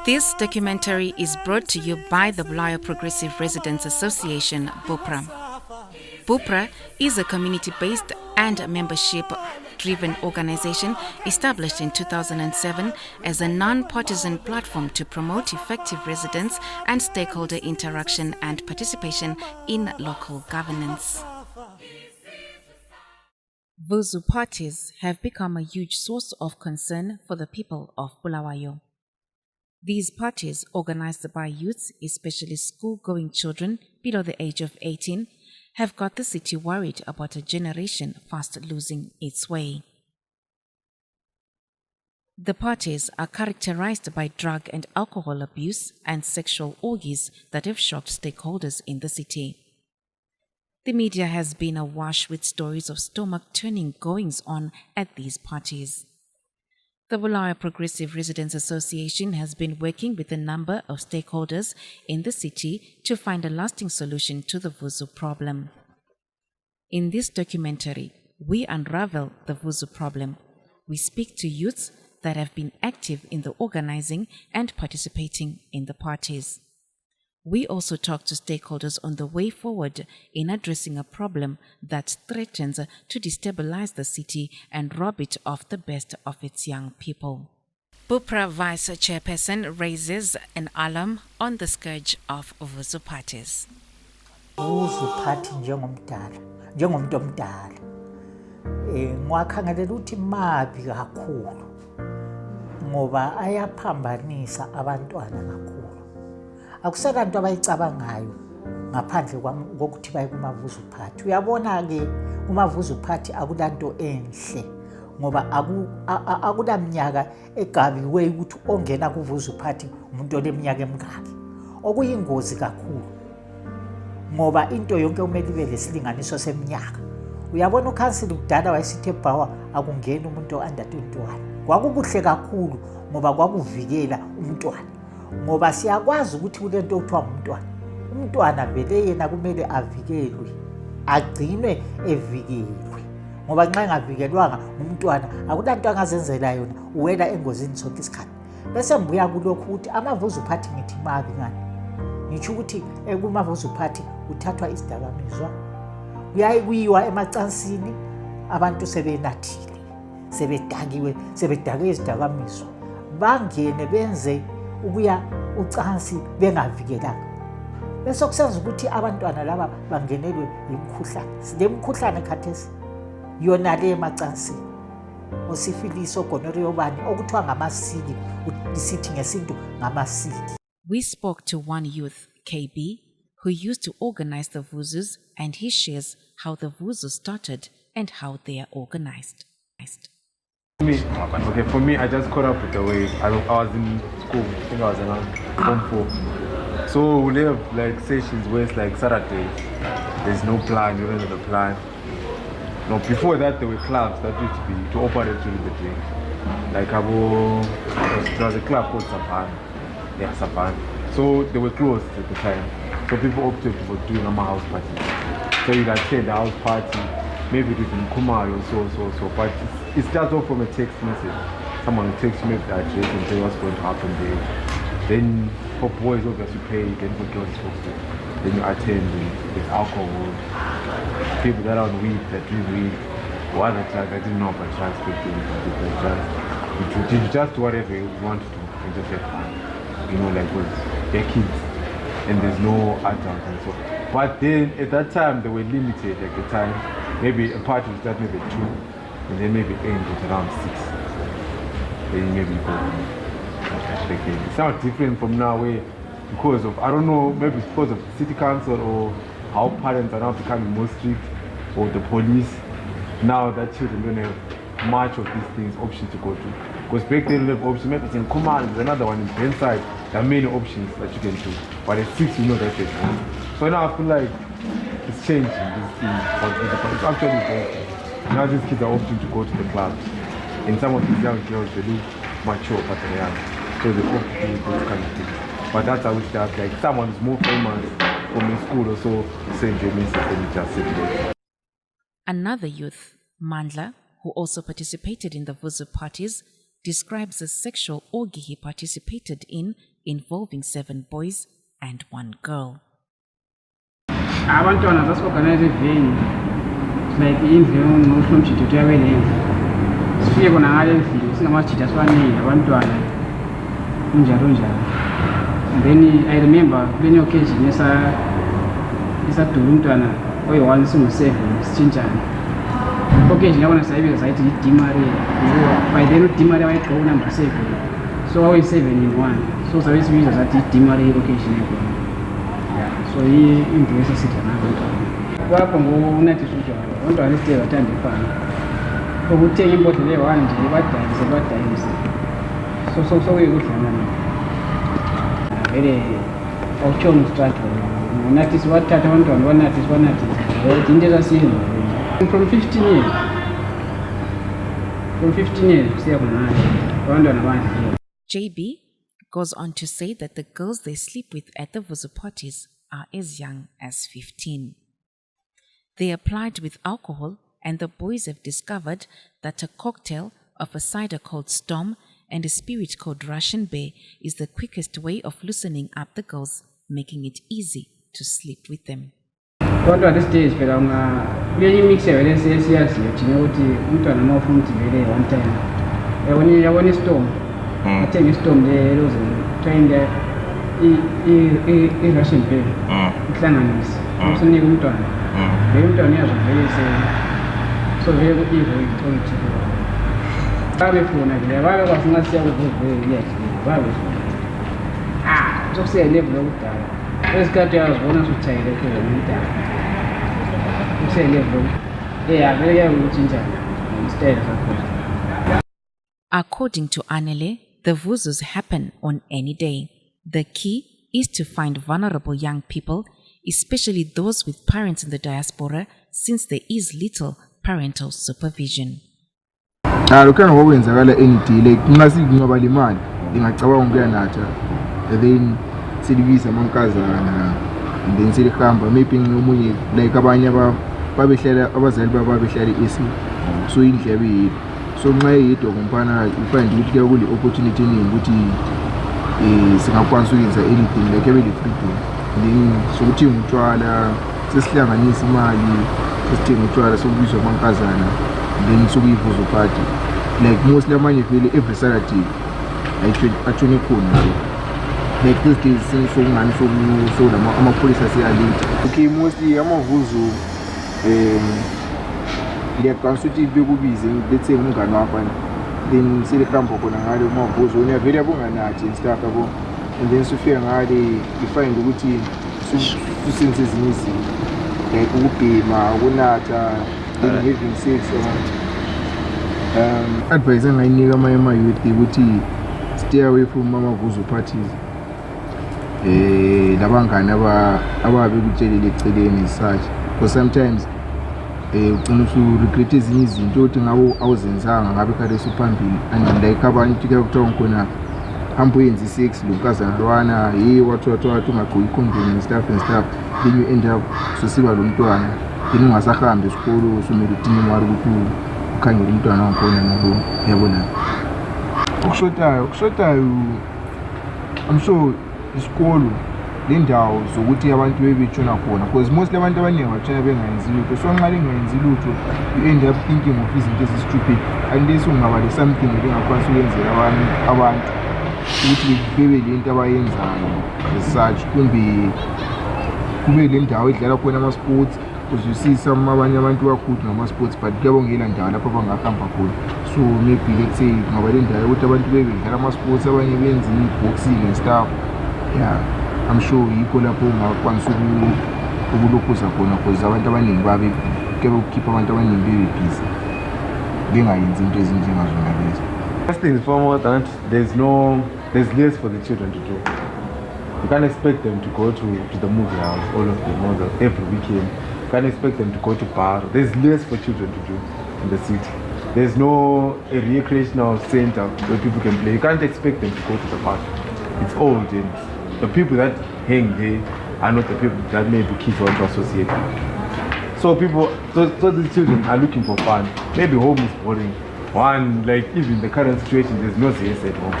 This documentary is brought to you by the Bulawayo Progressive Residents Association, BUPRA. BUPRA is a community-based and membership-driven organization established in 2007 as a non-partisan platform to promote effective residents and stakeholder interaction and participation in local governance. Vuzu Parties have become a huge source of concern for the people of Bulawayo. These parties, organized by youths, especially school-going children below the age of 18, have got the city worried about a generation fast losing its way. The parties are characterized by drug and alcohol abuse and sexual orgies that have shocked stakeholders in the city. The media has been awash with stories of stomach-turning goings-on at these parties. The Bulawayo Progressive Residents Association has been working with a number of stakeholders in the city to find a lasting solution to the Vuzu problem. In this documentary, we unravel the Vuzu problem. We speak to youths that have been active in the organizing and participating in the parties. We also talk to stakeholders on the way forward in addressing a problem that threatens to destabilize the city and rob it of the best of its young people. BUPRA Vice Chairperson raises an alarm on the scourge of Vuzu Parties. Vuzu Party njengomuntu omdala ngwakhangelela ukuthi mabi kakhulu ngoba ayaphambanisa abantwana kakhulu. Akuselanto abayicabangayo ngaphandle kokuthi baye kuma-Vuzu Party. Uyabona ke kuma-Vuzu Party akulanto enhle ngoba akunaminyaka egabiweyo ukuthi ongena ku-Vuzu Party umuntu oneminyaka emingaki, okuyingozi kakhulu ngoba into yonke kumele ibe lesilinganiso seminyaka. Uyabona ukhansili kudala wayesithi eBhawa akungeni umuntu o-under 21. Kwakukuhle kakhulu ngoba kwakuvikela umntwana, ngoba siyakwazi ukuthi kulento okuthiwa umntwana vele yena kumele avikelwe, agcinwe evikelwe, ngoba nxa engavikelwanga umntwana akulanto angazenzela yona, uwela engozini sonke isikhathi. Bese ngibuya kulokhu ukuthi ama-Vuzu Party ngithi mabi ngani. Ngitsho ukuthi kuma-Vuzu Party uthathwa isidakamizwa, kuyiwa emacansini, abantu sebenathile, sebedake izidakamizwa, bangene benze ukuya ucansi bengavikelanga. Bese kusenza ukuthi abantwana laba bangenelwe imikhuhlane. Le mikhuhlane khathesi yona le emacansini, osifiliso, gonorrhea, obani okuthiwa ngamasiki, isithi ngesintu ngamasiki. We spoke to one youth, KB, who used to organize the Vuzus, and he shares how the Vuzu started and how they are organized. For me, I just caught up with the way I was in school. I think I was around Form 4. So we have like sessions where it's like Saturdays. There's no plan, you don't have a plan. No, before that there were clubs that used to be to operate during the day. Like there was a club called Sapan. Yeah, Sapan. So they were closed at the time. So people opted for doing a house party. So you'd attend the house party, maybe it was in Kumar or so. But it starts off from a text message. Someone will text me the address and say what's going to happen there. Then for boys, obviously pay, then for girls, then you attend with alcohol. People that are on weed, that drink weed, or other drugs, I didn't know about drugs, but you just do whatever you want to do and just have fun. You know, like because they're kids and there's no adults and so. But then at that time they were limited at the time. Maybe a party would start maybe 2 and then maybe end at around 6. Then maybe go again. It's not different from now where because of, I don't know, maybe it's because of city council or how parents are now becoming more strict or the police. Now that children don't have much of these things, options to go to. Because back then you have options, maybe it's in Kumar, there's another one in Benside. There are many options that you can do. But at 6 you know that there's one. So now I feel like it's changing this thing. It's actually important. Now these kids are opting to go to the clubs. And some of these young girls, they look mature but they're young. So they opt to do those kind of things. But that's how we start. Like someone who's more famous from the school or so, St. James, and just sit there. Another youth, Mandla, who also participated in the Vuzu Parties, describes a sexual orgy he participated in involving 7 boys and 1 girl. Abantwana sasorganize eveni like indlu yonomchitho yabelenzi sifike khona ngale ndlu singamachitha sibaningi abantwana kunjalo njalo. And then I remember kule occasion esadula umntwana oyi-1 singu-7 sitshintshana. Occasion yabona sayibiza sayithi yi-dimare. By then udimare wayegqoka unumber 7, so wayi-7 in 1, so sabe sibiza sathi yi-dimare occasion yakhona. So indlu esasidla nabantwana kwapha ngokunathisa utshwala abantwana esithe bathanda ifana ukuthenga imbodlela eyi-1 nje badayise sokuyikudlana vele awutshoni struggle ngonathisa bathatha abantwana banathisa into esasiyenza from 15 years siya khonale abantwana bandle. JB goes on to say that the girls they sleep with at the Vuzu parties are as young as 15. They applied with alcohol, and the boys have discovered that a cocktail of a cider called Storm and a spirit called Russian Bear is the quickest way of loosening up the girls, making it easy to sleep with them. Kodwa these days phela kule mix vele siyaziyo thina ukuthi umntwana uma ufuna ukuthi vele one time yabona istorm athenge istorm le trying i-Russian Bear ihlanganise usinika umntwana vele umntwana uyazivele so vele ku-evil iqothi babefuna vele babekwasinga siyakuvuvele babefuna sokusiya level yokudala esikhathi uyazibona suthayile khona umntana usiya level vele yakutshintsana style sakhona. According to Anele, the Vuzus happen on any day. The key is to find vulnerable young people, especially those with parents in the diaspora, since there is little parental supervision. Lokho ngokwenzakala engidile kungasingaba limali ngingacabanga ukuyanatha then silibiza amankazana then silihamba maybe ngomunye like abanye babehlala abazali babehlala esi so indlebe yethu so nxa yedwa kumpana ufind ukuthi kule opportunity eningi ukuthi singakwanisa ukwenza anything like every freedom then sokuthi umntwana sesihlanganisa imali sesithenga utshwala sokubizwa amankazana then sokuyivuzu party like mostly amanye vele every Saturday atshone khona like these days sokungani so amapholisa siyalate. Okay, mostly amavuzu ngiyakwanisa ukuthi bekubize let's say umngane wakho then silihamba khona ngale umavuzu wena vele abunganathi and stuff yabo and then sufika ngale ifind ukuthi susenze ezinye izinto like ukubhema ukunatha then having sex advice engayinika ama youth ukuthi stay away from amavuzu parties labangani ababe kutshelile eceleni such because sometimes ugcina usuregret ezinye izinto othi ngabe awuzenzanga ngabe kade usuphambili and like abanye kuthiwa khona hamba uyenza isex lonkazana lwana wathiwa ungagqoki icondom and stuff then you end up susiba lo mntwana then ungasahambi esikolo usumele udinga imali ukuthi ukhangele umntwana wakhona nalo yabona ukushotayo I'm sure isikolo lendawo zokuthi abantu bebetshona khona because mostly abantu abaningi batshona bengayenzi lutho so nxa bengayenzi lutho you end up thinking of izinto ezi-stupid unless ungaba le something ebengakwanisa ukuyenzela abantu ukuthi bebe le nto abayenzayo research kumbe kube le ndawo edlala khona ama-sports because you see some abanye abantu bakhudi ngama-sports but kuyabongela ndawo lapho abangahamba khona so maybe let's say kungaba le ndawo yokuthi abantu bebedlala ama-sports abanye benza i-boxing and stuff yeah I'm sure yikho lapho ungakwanisa ukulokhuza khona because abantu abaningi kebe ukukhipha abantu abaningi bebebhizi bengayenzi into ezinjengazona lezo. First thing is foremost that there's less for the children to do. You can't expect them to go to the movie house all of them every weekend. You can't expect them to go to bar. There's less for children to do in the city. There's no a recreational center where people can play. You can't expect them to go to the park. It's old and the people that hang there are not the people that maybe kids want to associate with. So the children are looking for fun. Maybe home is boring. One, like even the current situation, there's no CS at home.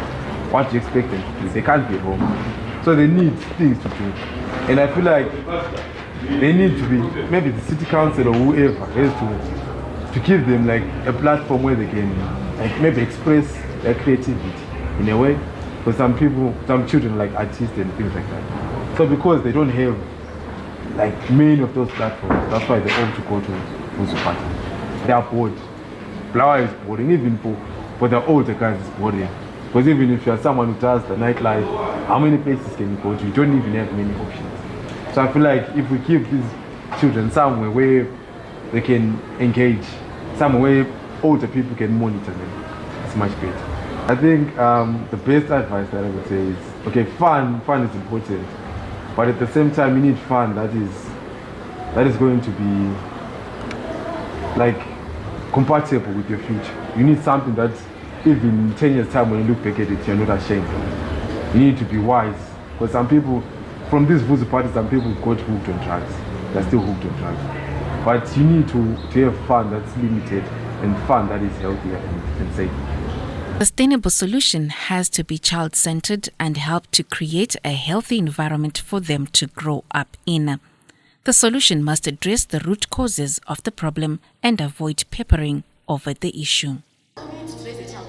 What do you expect them to do? They can't be at home. So they need things to do. And I feel like they need to be, maybe the city council or whoever has to give them like a platform where they can like maybe express their creativity in a way. Because some people, some children like artists and things like that. So because they don't have like many of those platforms, that's why they opt to go to Vuzu Parties. They are bored. Bulawayo is boring, even for the older guys it's boring. Because even if you are someone who does the nightlife, how many places can you go to? You don't even have many options. So I feel like if we give these children somewhere where they can engage, somewhere where older people can monitor them, it's much better. I think the best advice that I would say is, okay, fun is important, but at the same time you need fun that is going to be like compatible with your future. You need something that even in 10 years time when you look back at it, you're not ashamed. You need to be wise, because some people from these Vuzu parties, some people got hooked on drugs. They're still hooked on drugs. But you need to have fun that's limited and fun that is healthy and safe. Sustainable solution has to be child-centered and help to create a healthy environment for them to grow up in. The solution must address the root causes of the problem and avoid papering over the issue. Community to raise a child.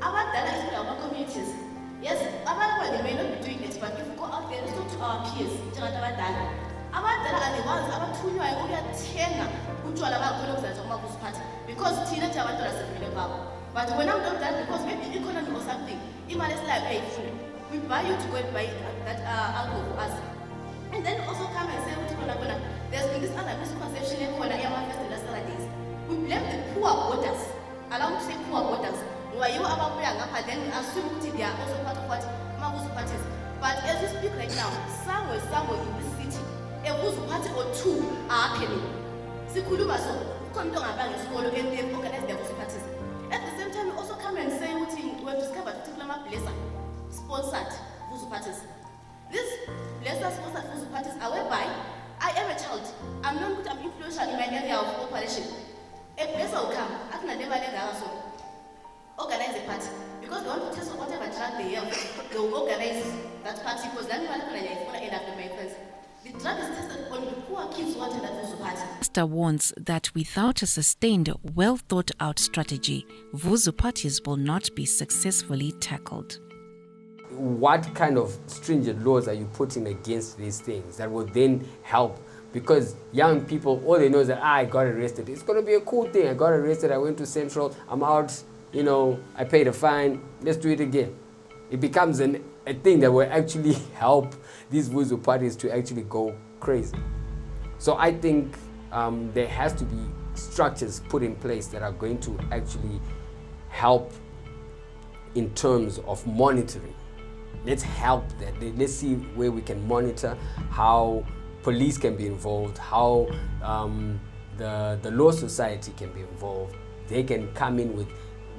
Our data is our communities. Yes, they may not be doing it, but if we go out there and talk to our peers, our data are the ones, our two new tenga, because teenage are about. But when I'm not that, because maybe economy or something, even it's like, hey, we buy you to go and buy that alcohol for us. And then also come and say, there's been this other misconception in we blame the poor voters. Allow me to say poor voters. Then we assume they are also part of what Vuzu Parties. But as we speak right now, somewhere in this city, a Vuzu Party or two are happening. Sikuluma so, and they've organized their Vuzu Parties. At the same time, we also come and say we have discovered a particular blazer sponsored Vuzu Parties. These blazer sponsored Vuzu Parties are whereby I am a child. I'm influential in my area of operation. A blazer will come. I can never also organize a party because they want to test whatever drug they have. They will organize that party because then one can end up with my friends. The drug is tested on the poor kids who attend that Vuzu Party. Pastor warns that without a sustained, well-thought-out strategy, Vuzu Parties will not be successfully tackled. What kind of stringent laws are you putting against these things that will then help? Because young people, all they know is that I got arrested. It's going to be a cool thing. I got arrested, I went to Central, I'm out, I paid a fine, let's do it again. It becomes a thing that will actually help these Vuzu Parties to actually go crazy. So I think there has to be structures put in place that are going to actually help in terms of monitoring. Let's help that. Let's see where we can monitor, how police can be involved, how the law society can be involved. They can come in with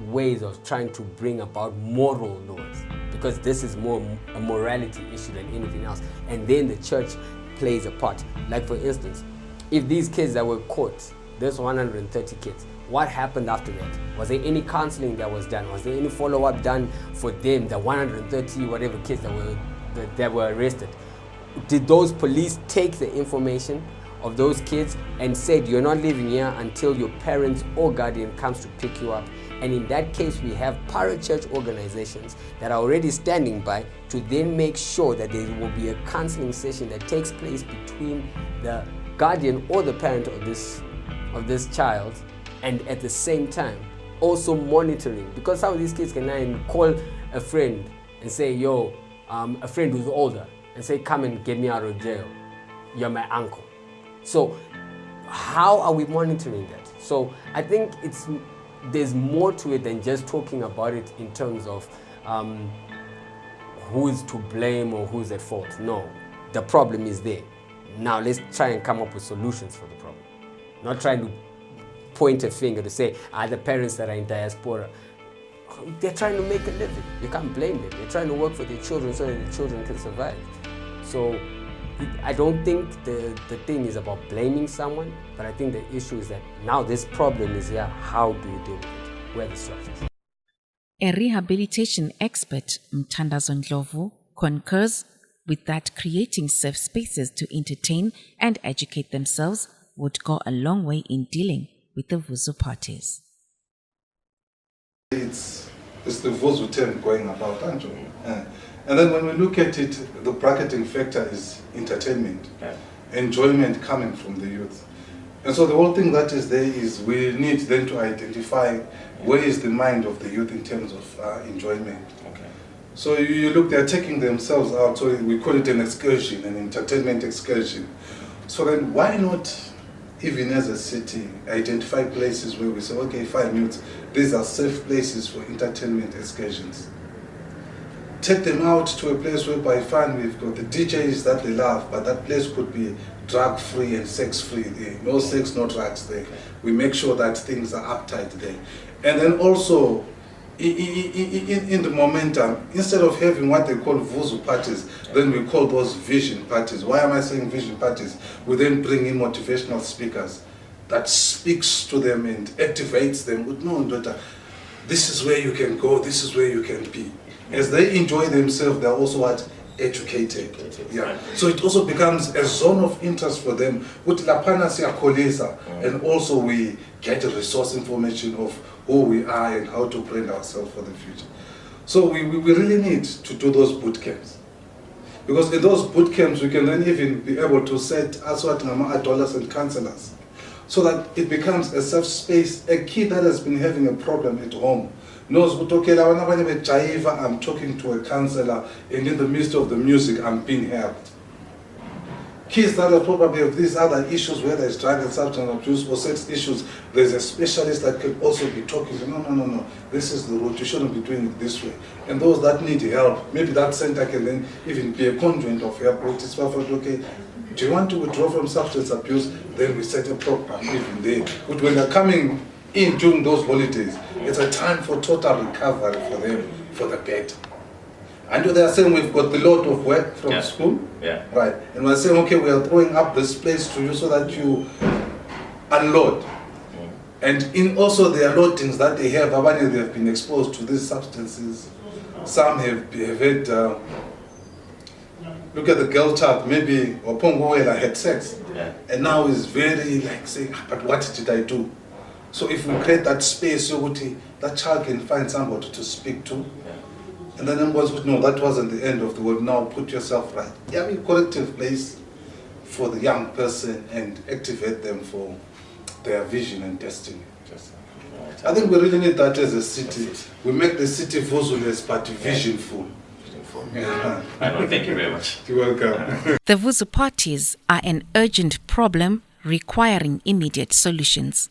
ways of trying to bring about moral laws, because this is more a morality issue than anything else. And then the church plays a part. Like for instance, if these kids that were caught, there's 130 kids, what happened after that? Was there any counseling that was done? Was there any follow-up done for them, the 130 whatever kids that were arrested? Did those police take the information of those kids and said, you're not leaving here until your parents or guardian comes to pick you up? And in that case, we have parachurch organizations that are already standing by to then make sure that there will be a counseling session that takes place between the guardian or the parent of this child, and at the same time also monitoring, because some of these kids can call a friend and say, yo, a friend who's older, and say, come and get me out of jail, you're my uncle. So how are we monitoring that? So I think there's more to it than just talking about it in terms of who's to blame or who's at fault. No, the problem is there. Now let's try and come up with solutions for the problem. Not trying to point a finger to say, the parents that are in diaspora, they're trying to make a living. You can't blame them. They're trying to work for their children so that the children can survive. So I don't think the thing is about blaming someone, but I think the issue is that now this problem is here. How do you deal with it? where the structures. A rehabilitation expert, Mthandazo Ndlovu, concurs with that creating safe spaces to entertain and educate themselves would go a long way in dealing with the Vuzu parties. It's the Vuzu term going about, aren't you? And then when we look at it, the bracketing factor is entertainment, enjoyment coming from the youth. And so the whole thing that is there is we need then to identify where is the mind of the youth in terms of enjoyment. Okay. So you look, they're taking themselves out, so we call it an excursion, an entertainment excursion. So then why not, even as a city, identify places where we say, okay, fine, youth, these are safe places for entertainment excursions. Take them out to a place whereby fine, we've got the DJs that they love, but that place could be drug-free and sex-free there. No sex, no drugs there. We make sure that things are uptight there. And then also, in the momentum, instead of having what they call Vuzu parties, then we call those vision parties. Why am I saying vision parties? We then bring in motivational speakers that speaks to them and activates them with no daughter. This is where you can go, this is where you can be. As they enjoy themselves, they're also what? Educated. Yeah. So it also becomes a zone of interest for them. With Lapana Siakolesa, and also we get a resource information of who we are and how to brand ourselves for the future. So we really need to do those boot camps. Because in those boot camps, we can then even be able to set adolescent counselors so that it becomes a safe space. A kid that has been having a problem at home knows, I'm talking to a counselor, and in the midst of the music, I'm being helped. Kids that are probably have these other issues, whether it's drug and substance abuse or sex issues, there's a specialist that could also be talking to, no, this is the route, you shouldn't be doing it this way. And those that need help, maybe that center can then even be a conduit of help. It's perfect, okay, do you want to withdraw from substance abuse? Then we set a program even there. But when they're coming in during those holidays, it's a time for total recovery for them, for the better. And they are saying we've got the load of work from school, right? And we're saying, okay, we are throwing up this place to you so that you unload. And in also the loadings that they have, they have been exposed to these substances. Some have had, look at the girl child, maybe Opongowela had sex, and now is very like saying, but what did I do? So if we create that space, so that child can find somebody to speak to. And then everyone would know that wasn't the end of the world. Now put yourself right. Yeah, a collective place for the young person and activate them for their vision and destiny. I think we really need that as a city. We make the city Vuzu-less but visionful. Thank you very much. You're welcome. The Vuzu parties are an urgent problem requiring immediate solutions.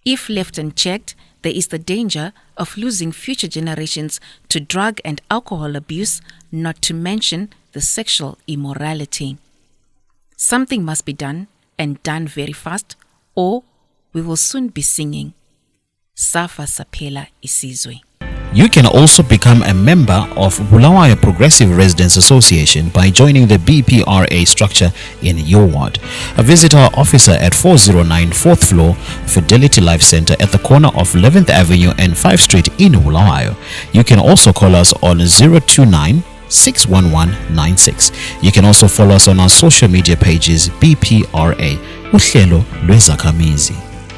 If left unchecked, there is the danger of losing future generations to drug and alcohol abuse, not to mention the sexual immorality. Something must be done, and done very fast, or we will soon be singing Safa Sapela Isizwe. You can also become a member of Bulawayo Progressive Residents Association by joining the BPRA structure in your ward. Visit our officer at 409 4th floor Fidelity Life Center at the corner of 11th Avenue and 5th Street in Bulawayo. You can also call us on 029 61196. You can also follow us on our social media pages BPRA Uhlelo Lwezakhamizi.